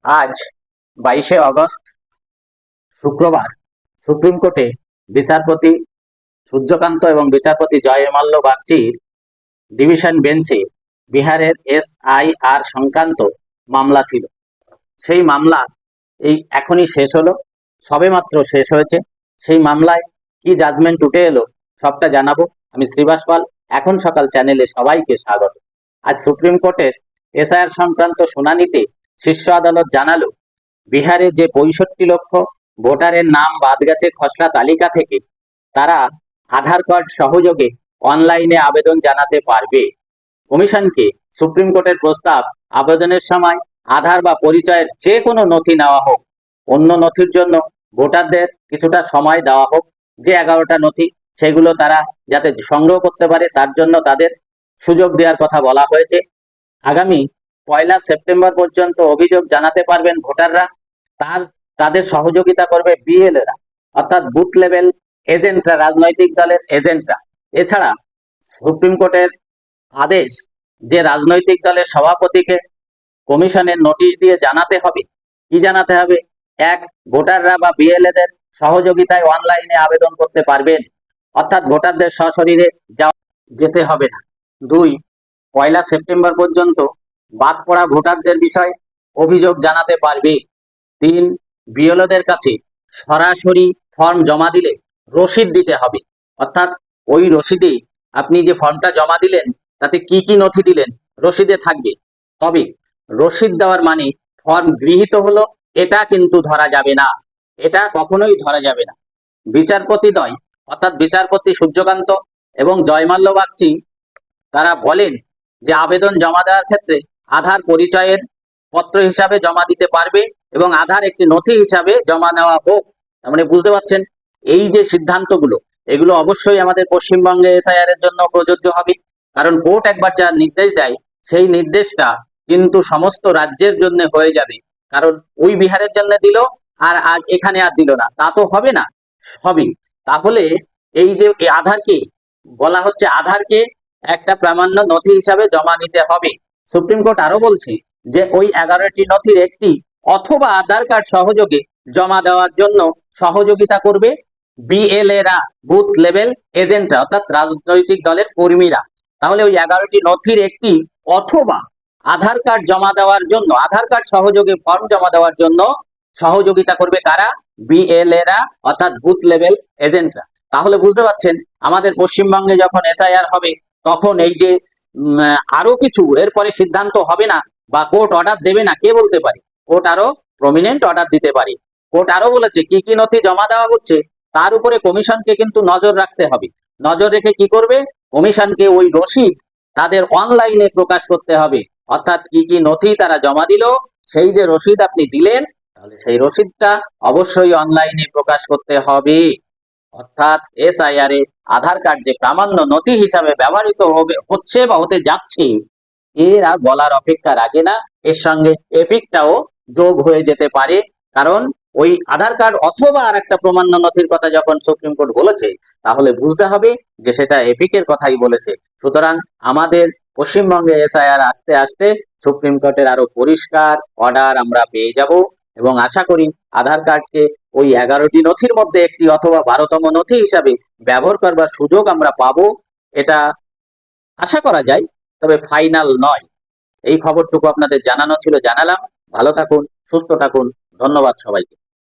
আজ 22শে আগস্ট শুক্রবার সুপ্রিম কোর্টে বিচারপতি সূর্যকান্ত এবং বিচারপতি জয়মাল্য বাগচির ডিভিশন বেঞ্চে বিহারের SIR সংক্রান্ত মামলা ছিল। সেই মামলা এই এখনই শেষ হলো, সবেমাত্র শেষ হয়েছে। সেই মামলায় কি জাজমেন্ট উঠে এলো সবটা জানাবো। আমি শ্রীবাস পাল, এখন সকাল চ্যানেলে সবাইকে স্বাগত। আজ সুপ্রিম কোর্টের SIR সংক্রান্ত শুনানিতে শীর্ষ আদালত জানালো, বিহারে যে 65 লক্ষ ভোটারের নাম বাদ গেছে খসড়া তালিকা থেকে, তারা আধার কার্ড সহযোগে অনলাইনে আবেদন জানাতে পারবে। কমিশনকে সুপ্রিম কোর্টের প্রস্তাব, আবেদনের সময় আধার বা পরিচয়ের যে কোনো নথি নেওয়া হোক, অন্য নথির জন্য ভোটারদের কিছুটা সময় দেওয়া হোক। যে 11টা নথি সেগুলো তারা যাতে সংগ্রহ করতে পারে তার জন্য তাদের সুযোগ দেওয়ার কথা বলা হয়েছে। আগামী 1 সেপ্টেম্বর পর্যন্ত অভিযোগ জানাতে পারবেন ভোটাররা। তাদের সহযোগিতা করবে BLA-রা, অর্থাৎ বুথ লেভেল এজেন্টরা, রাজনৈতিক দলের এজেন্টরা। এছাড়া সুপ্রিম কোর্টের আদেশ যে রাজনৈতিক দলের সভাপতিকে কমিশনের নোটিশ দিয়ে জানাতে হবে। কি জানাতে হবে? 1, ভোটাররা বা BLA-দের সহযোগিতায় অনলাইনে আবেদন করতে পারবেন, অর্থাৎ ভোটারদের সশরীরে যেতে হবে না। 2, 1 সেপ্টেম্বর পর্যন্ত বাদ পড়া ভোটারদের বিষয়ে অভিযোগ জানাতে পারবে। 3, BLO-দের কাছে সরাসরি ফর্ম জমা দিলে রসিদ দিতে হবে, অর্থাৎ ওই রসিদে আপনি যে ফর্মটা জমা দিলেন তাতে কি কি নথি দিলেন রসিদে থাকবে। তবে রসিদ দেওয়ার মানে ফর্ম গৃহীত হলো এটা কিন্তু ধরা যাবে না, এটা কখনোই ধরা যাবে না। বিচারপতিদ্বয় অর্থাৎ বিচারপতি সূর্যকান্ত এবং জয়মাল্য বাগচি তারা বলেন যে আবেদন জমা দেওয়ার ক্ষেত্রে আধার পরিচয়ের পত্র হিসাবে জমা দিতে পারবে এবং আধার একটি নথি হিসাবে জমা নেওয়া হোক। তার মানে বুঝতে পারছেন, এই যে সিদ্ধান্তগুলো এগুলো অবশ্যই আমাদের পশ্চিমবঙ্গে SIR এর জন্য প্রযোজ্য হবে। কারণ কোর্ট একবার যা নির্দেশ দেয় সেই নির্দেশটা কিন্তু সমস্ত রাজ্যের জন্য হয়ে যাবে। কারণ ওই বিহারের জন্য দিল আর আজ এখানে আর দিল না, তা তো হবে না, হবে। তাহলে এই যে আধারকে বলা হচ্ছে, আধারকে একটা প্রামাণ্য নথি হিসাবে জমা নিতে হবে। সুপ্রিম কোর্ট আরো বলছে যে ওই 11টি নথির একটি অথবা আধার কার্ড সহযোগে জমা দেওয়ার জন্য সহযোগিতা করবে BLA-রা, বুথ লেভেল এজেন্টরা, অর্থাৎ রাজনৈতিক দলের কর্মীরা। তাহলে ওই 11টি নথির একটি অথবা আধার কার্ড জমা দেওয়ার জন্য, আধার কার্ড সহযোগে ফর্ম জমা দেওয়ার জন্য সহযোগিতা করবে কারা? BLA-রা, অর্থাৎ বুথ লেভেল এজেন্টরা। তাহলে বুঝতে পারছেন, আমাদের পশ্চিমবঙ্গে যখন SIR হবে তখন এই যে আরো কিছু এরপরে সিদ্ধান্ত হবে না বা কোর্ট অর্ডার দেবে না, কে বলতে পারে? কোর্ট আরো প্রমিনেন্ট অর্ডার দিতে পারে। কোর্ট আরো বলেছে কি কি নথি জমা দেওয়া হচ্ছে তার উপরে কমিশনকে কিন্তু নজর রাখতে হবে। নজর রেখে কি করবে? কমিশনকে ওই রসিদ তাদের অনলাইনে প্রকাশ করতে হবে, অর্থাৎ কি কি নথি তারা জমা দিল সেই যে রসিদ আপনি দিলেন, তাহলে সেই রসিদটা অবশ্যই অনলাইনে প্রকাশ করতে হবে। অর্থাৎ SIR এ আধার কার্ড যে প্রামাণ্য নথি হিসাবে ব্যবহৃত হচ্ছে বা হতে যাচ্ছে, এর আর বলার অপেক্ষা রাখে না। এর সঙ্গে এপিকটাও যোগ হয়ে যেতে পারে। কারণ ওই আধার কার্ড অথবা আর একটা প্রামাণ্য নথির কথা যখন সুপ্রিম কোর্ট বলেছে, তাহলে বুঝতে হবে যে সেটা এপিকের কথাই বলেছে। সুতরাং আমাদের পশ্চিমবঙ্গে SIR আস্তে আস্তে সুপ্রিম কোর্টের আরো পরিষ্কার অর্ডার আমরা পেয়ে যাব এবং আশা করি আধার কার্ডকে ওই 11টি নথির মধ্যে একটি অথবা 12তম নথি হিসাবে ব্যবহার করবার সুযোগ আমরা পাবো, এটা আশা করা যায়, তবে ফাইনাল নয়। এই খবরটুকু আপনাদের জানানো ছিল, জানালাম। ভালো থাকুন, সুস্থ থাকুন, ধন্যবাদ সবাইকে।